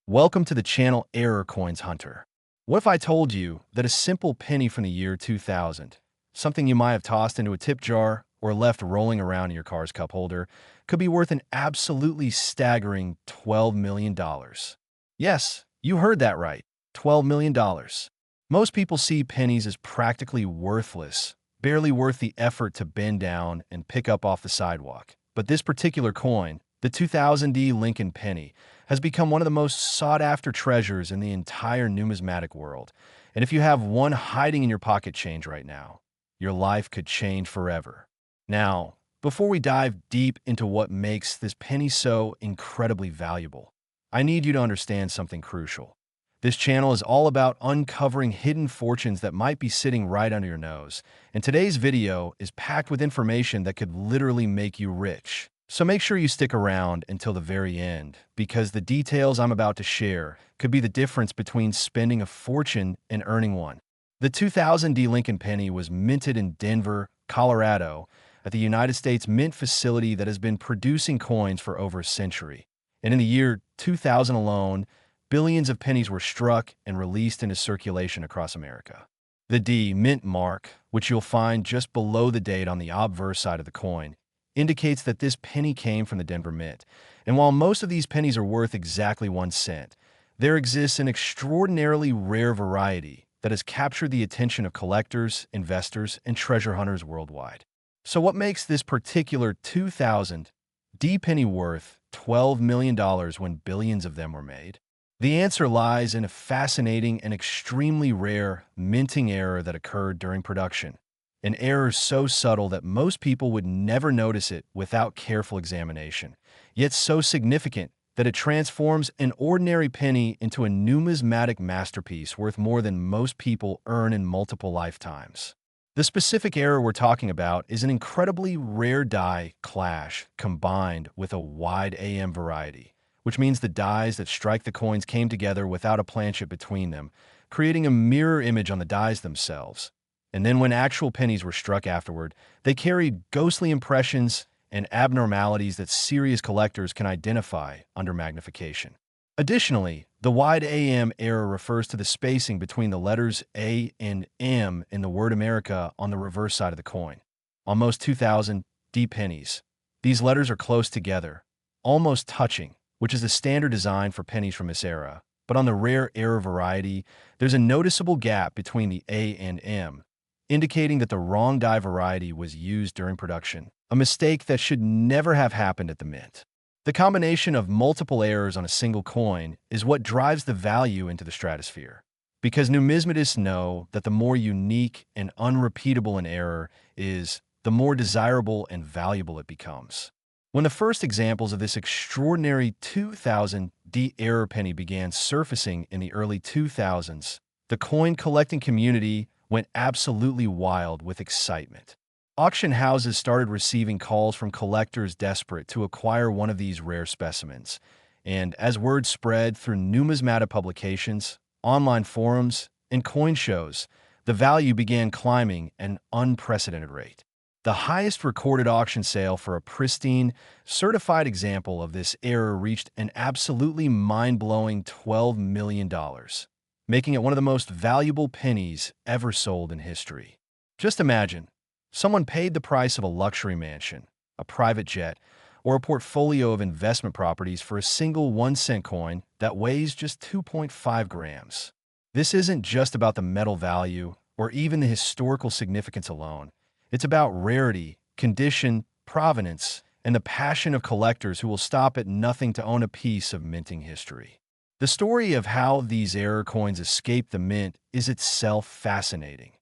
Welcome to the channel Error Coins Hunter. What if I told you that a simple penny from the year 2000, something you might have tossed into a tip jar or left rolling around in your car's cup holder, could be worth an absolutely staggering $12 million? Yes, you heard that right, $12 million. Most people see pennies as practically worthless, barely worth the effort to bend down and pick up off the sidewalk. But this particular coin, the 2000D Lincoln penny, has become one of the most sought-after treasures in the entire numismatic world. And if you have one hiding in your pocket change right now, your life could change forever. Now, before we dive deep into what makes this penny so incredibly valuable, I need you to understand something crucial. This channel is all about uncovering hidden fortunes that might be sitting right under your nose, and today's video is packed with information that could literally make you rich. So make sure you stick around until the very end, because the details I'm about to share could be the difference between spending a fortune and earning one. The 2000D Lincoln penny was minted in Denver, Colorado, at the United States Mint facility that has been producing coins for over a century. And in the year 2000 alone, billions of pennies were struck and released into circulation across America. The D mint mark, which you'll find just below the date on the obverse side of the coin, indicates that this penny came from the Denver Mint. And while most of these pennies are worth exactly 1 cent, there exists an extraordinarily rare variety that has captured the attention of collectors, investors, and treasure hunters worldwide. So what makes this particular 2000 D penny worth $12 million when billions of them were made? The answer lies in a fascinating and extremely rare minting error that occurred during production. An error so subtle that most people would never notice it without careful examination, yet so significant that it transforms an ordinary penny into a numismatic masterpiece worth more than most people earn in multiple lifetimes. The specific error we're talking about is an incredibly rare die clash combined with a wide AM variety, which means the dies that strike the coins came together without a planchet between them, creating a mirror image on the dies themselves. And then when actual pennies were struck afterward, they carried ghostly impressions and abnormalities that serious collectors can identify under magnification. Additionally, the wide AM error refers to the spacing between the letters A and M in the word America on the reverse side of the coin. On most 2000 D pennies, these letters are close together, almost touching, which is the standard design for pennies from this era. But on the rare error variety, there's a noticeable gap between the A and M, indicating that the wrong die variety was used during production, a mistake that should never have happened at the mint. The combination of multiple errors on a single coin is what drives the value into the stratosphere, because numismatists know that the more unique and unrepeatable an error is, the more desirable and valuable it becomes. When the first examples of this extraordinary 2000 D error penny began surfacing in the early 2000s, the coin collecting community went absolutely wild with excitement. Auction houses started receiving calls from collectors desperate to acquire one of these rare specimens, and as word spread through numismatic publications, online forums, and coin shows, the value began climbing at an unprecedented rate. The highest recorded auction sale for a pristine, certified example of this error reached an absolutely mind-blowing $12 million. Making it one of the most valuable pennies ever sold in history. Just imagine, someone paid the price of a luxury mansion, a private jet, or a portfolio of investment properties for a single 1-cent coin that weighs just 2.5 grams. This isn't just about the metal value or even the historical significance alone. It's about rarity, condition, provenance, and the passion of collectors who will stop at nothing to own a piece of minting history. The story of how these error coins escaped the mint is itself fascinating.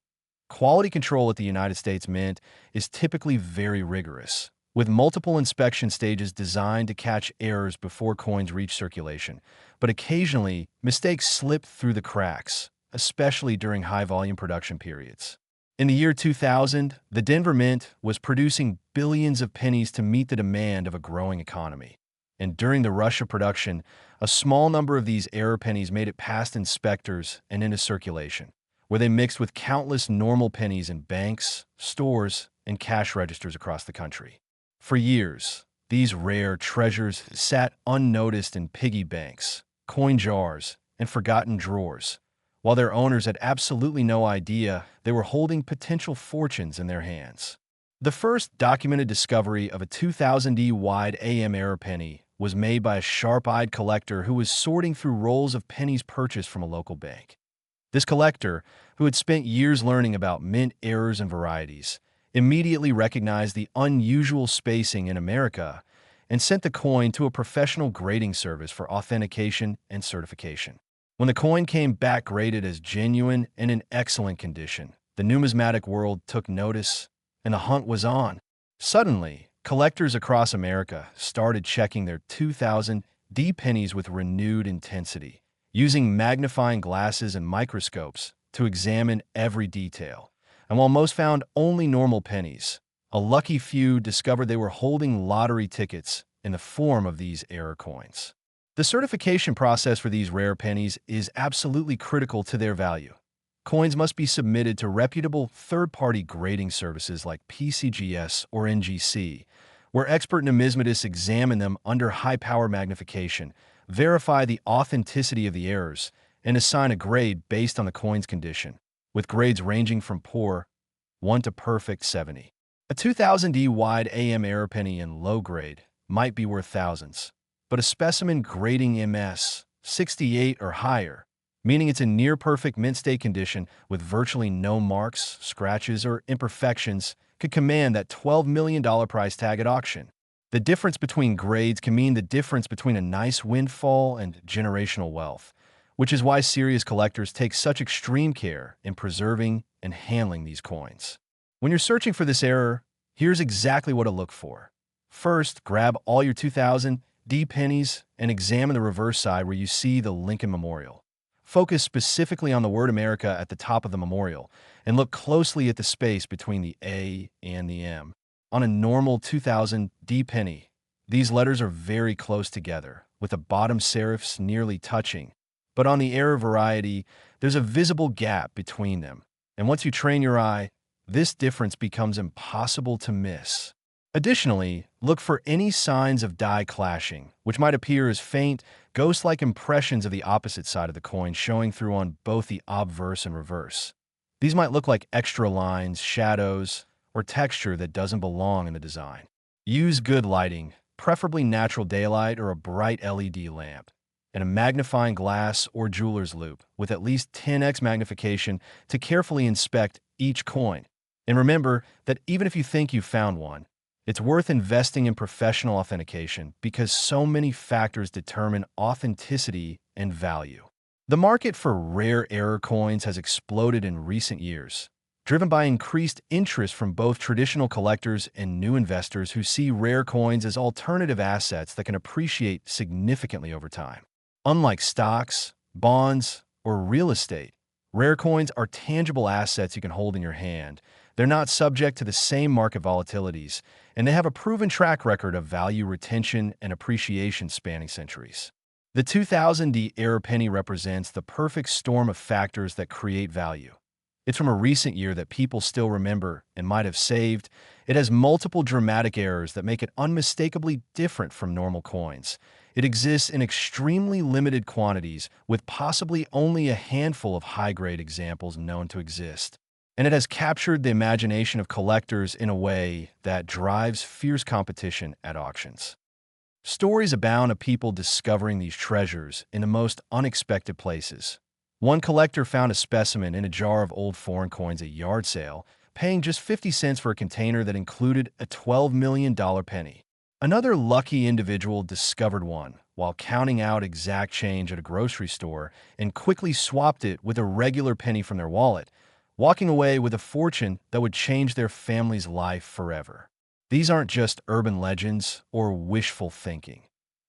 Quality control at the United States Mint is typically very rigorous, with multiple inspection stages designed to catch errors before coins reach circulation. But occasionally, mistakes slip through the cracks, especially during high-volume production periods. In the year 2000, the Denver Mint was producing billions of pennies to meet the demand of a growing economy. And during the rush of production, a small number of these error pennies made it past inspectors and into circulation, where they mixed with countless normal pennies in banks, stores, and cash registers across the country. For years, these rare treasures sat unnoticed in piggy banks, coin jars, and forgotten drawers, while their owners had absolutely no idea they were holding potential fortunes in their hands. The first documented discovery of a 2000 wide AM era penny was made by a sharp-eyed collector who was sorting through rolls of pennies purchased from a local bank. This collector, who had spent years learning about mint errors and varieties, immediately recognized the unusual spacing in America and sent the coin to a professional grading service for authentication and certification. When the coin came back graded as genuine and in excellent condition, the numismatic world took notice, and the hunt was on. Suddenly, collectors across America started checking their 2000 pennies with renewed intensity, using magnifying glasses and microscopes to examine every detail. And while most found only normal pennies, a lucky few discovered they were holding lottery tickets in the form of these error coins. The certification process for these rare pennies is absolutely critical to their value. Coins must be submitted to reputable third-party grading services like PCGS or NGC, where expert numismatists examine them under high-power magnification, verify the authenticity of the errors, and assign a grade based on the coin's condition, with grades ranging from poor 1 to perfect 70. A 2000 wide AM error penny in low grade might be worth thousands, but a specimen grading MS 68 or higher, meaning it's in near-perfect mint state condition with virtually no marks, scratches, or imperfections, could command that $12 million price tag at auction. The difference between grades can mean the difference between a nice windfall and generational wealth, which is why serious collectors take such extreme care in preserving and handling these coins. When you're searching for this error, here's exactly what to look for. First, grab all your 2000 pennies and examine the reverse side where you see the Lincoln Memorial. Focus specifically on the word America at the top of the memorial, and look closely at the space between the A and the M. On a normal 2000 penny, these letters are very close together, with the bottom serifs nearly touching. But on the error variety, there's a visible gap between them, and once you train your eye, this difference becomes impossible to miss. Additionally, look for any signs of die clashing, which might appear as faint, ghost-like impressions of the opposite side of the coin showing through on both the obverse and reverse. These might look like extra lines, shadows, or texture that doesn't belong in the design. Use good lighting, preferably natural daylight or a bright LED lamp, and a magnifying glass or jeweler's loupe with at least 10x magnification to carefully inspect each coin. And remember that even if you think you've found one, it's worth investing in professional authentication because so many factors determine authenticity and value. The market for rare error coins has exploded in recent years, driven by increased interest from both traditional collectors and new investors who see rare coins as alternative assets that can appreciate significantly over time. Unlike stocks, bonds, or real estate, rare coins are tangible assets you can hold in your hand. They're not subject to the same market volatilities, and they have a proven track record of value retention and appreciation spanning centuries. The 2000 error penny represents the perfect storm of factors that create value. It's from a recent year that people still remember and might have saved. It has multiple dramatic errors that make it unmistakably different from normal coins. It exists in extremely limited quantities, with possibly only a handful of high-grade examples known to exist. And it has captured the imagination of collectors in a way that drives fierce competition at auctions. Stories abound of people discovering these treasures in the most unexpected places. One collector found a specimen in a jar of old foreign coins at a yard sale, paying just 50 cents for a container that included a $12 million penny. Another lucky individual discovered one while counting out exact change at a grocery store and quickly swapped it with a regular penny from their wallet, walking away with a fortune that would change their family's life forever. These aren't just urban legends or wishful thinking.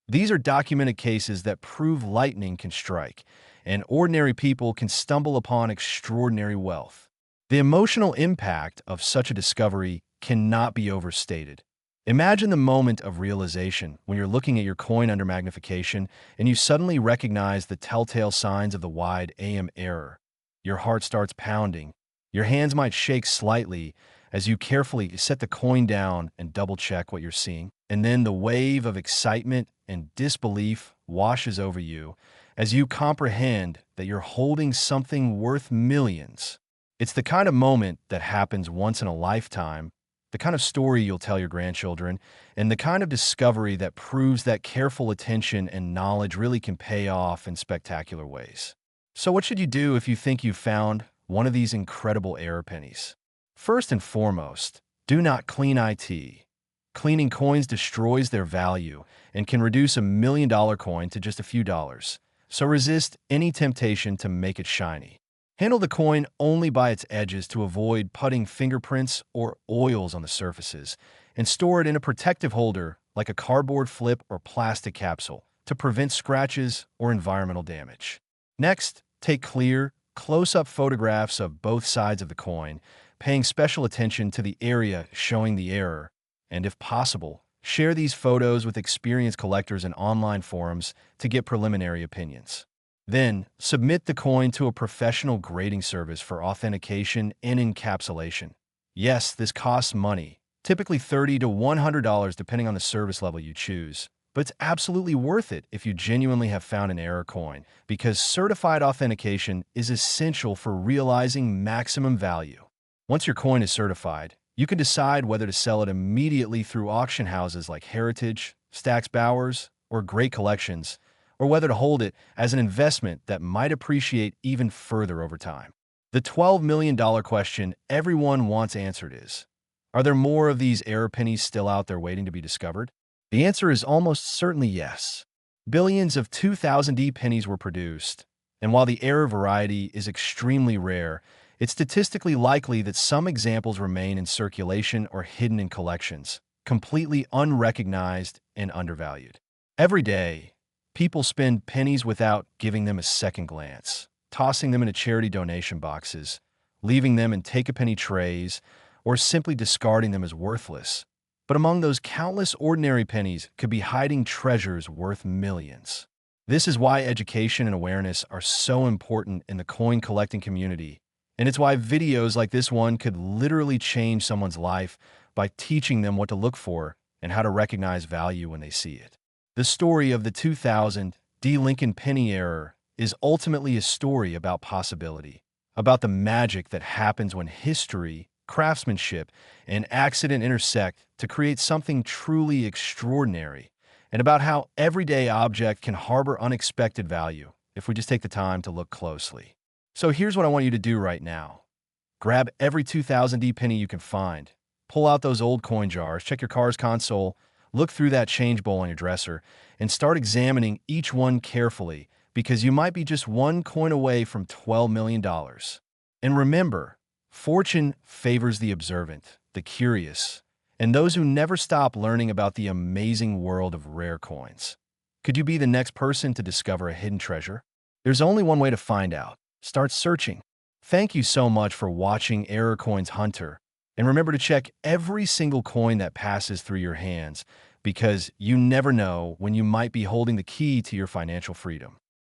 These are documented cases that prove lightning can strike, and ordinary people can stumble upon extraordinary wealth. The emotional impact of such a discovery cannot be overstated. Imagine the moment of realization when you're looking at your coin under magnification and you suddenly recognize the telltale signs of the wide AM error. Your heart starts pounding. Your hands might shake slightly as you carefully set the coin down and double-check what you're seeing. And then the wave of excitement and disbelief washes over you as you comprehend that you're holding something worth millions. It's the kind of moment that happens once in a lifetime, the kind of story you'll tell your grandchildren, and the kind of discovery that proves that careful attention and knowledge really can pay off in spectacular ways. So what should you do if you think you've found one of these incredible error pennies? First and foremost, do not clean it. Cleaning coins destroys their value and can reduce $1 million coin to just a few dollars. So resist any temptation to make it shiny. Handle the coin only by its edges to avoid putting fingerprints or oils on the surfaces, and store it in a protective holder like a cardboard flip or plastic capsule to prevent scratches or environmental damage. Next, take clear, close-up photographs of both sides of the coin, paying special attention to the area showing the error, and if possible, share these photos with experienced collectors in online forums to get preliminary opinions. Then, submit the coin to a professional grading service for authentication and encapsulation. Yes, this costs money, typically $30 to $100 depending on the service level you choose, but it's absolutely worth it if you genuinely have found an error coin, because certified authentication is essential for realizing maximum value. Once your coin is certified, you can decide whether to sell it immediately through auction houses like Heritage, Stack's Bowers, or Great Collections, or whether to hold it as an investment that might appreciate even further over time. The $12 million question everyone wants answered is, are there more of these error pennies still out there waiting to be discovered? The answer is almost certainly yes. Billions of 2000D pennies were produced, and while the error variety is extremely rare, it's statistically likely that some examples remain in circulation or hidden in collections, completely unrecognized and undervalued. Every day, people spend pennies without giving them a second glance, tossing them into charity donation boxes, leaving them in take-a-penny trays, or simply discarding them as worthless. But among those countless ordinary pennies could be hiding treasures worth millions. This is why education and awareness are so important in the coin collecting community, and it's why videos like this one could literally change someone's life by teaching them what to look for and how to recognize value when they see it. The story of the 2000 D. Lincoln penny error is ultimately a story about possibility, about the magic that happens when history, craftsmanship, and accident intersect to create something truly extraordinary, and about how everyday object can harbor unexpected value if we just take the time to look closely. So here's what I want you to do right now. Grab every 2000D penny you can find, pull out those old coin jars, check your car's console, look through that change bowl on your dresser, and start examining each one carefully, because you might be just one coin away from $12 million. And remember, fortune favors the observant, the curious, and those who never stop learning about the amazing world of rare coins. Could you be the next person to discover a hidden treasure? There's only one way to find out. Start searching. Thank you so much for watching Error Coins Hunter, and remember to check every single coin that passes through your hands, because you never know when you might be holding the key to your financial freedom.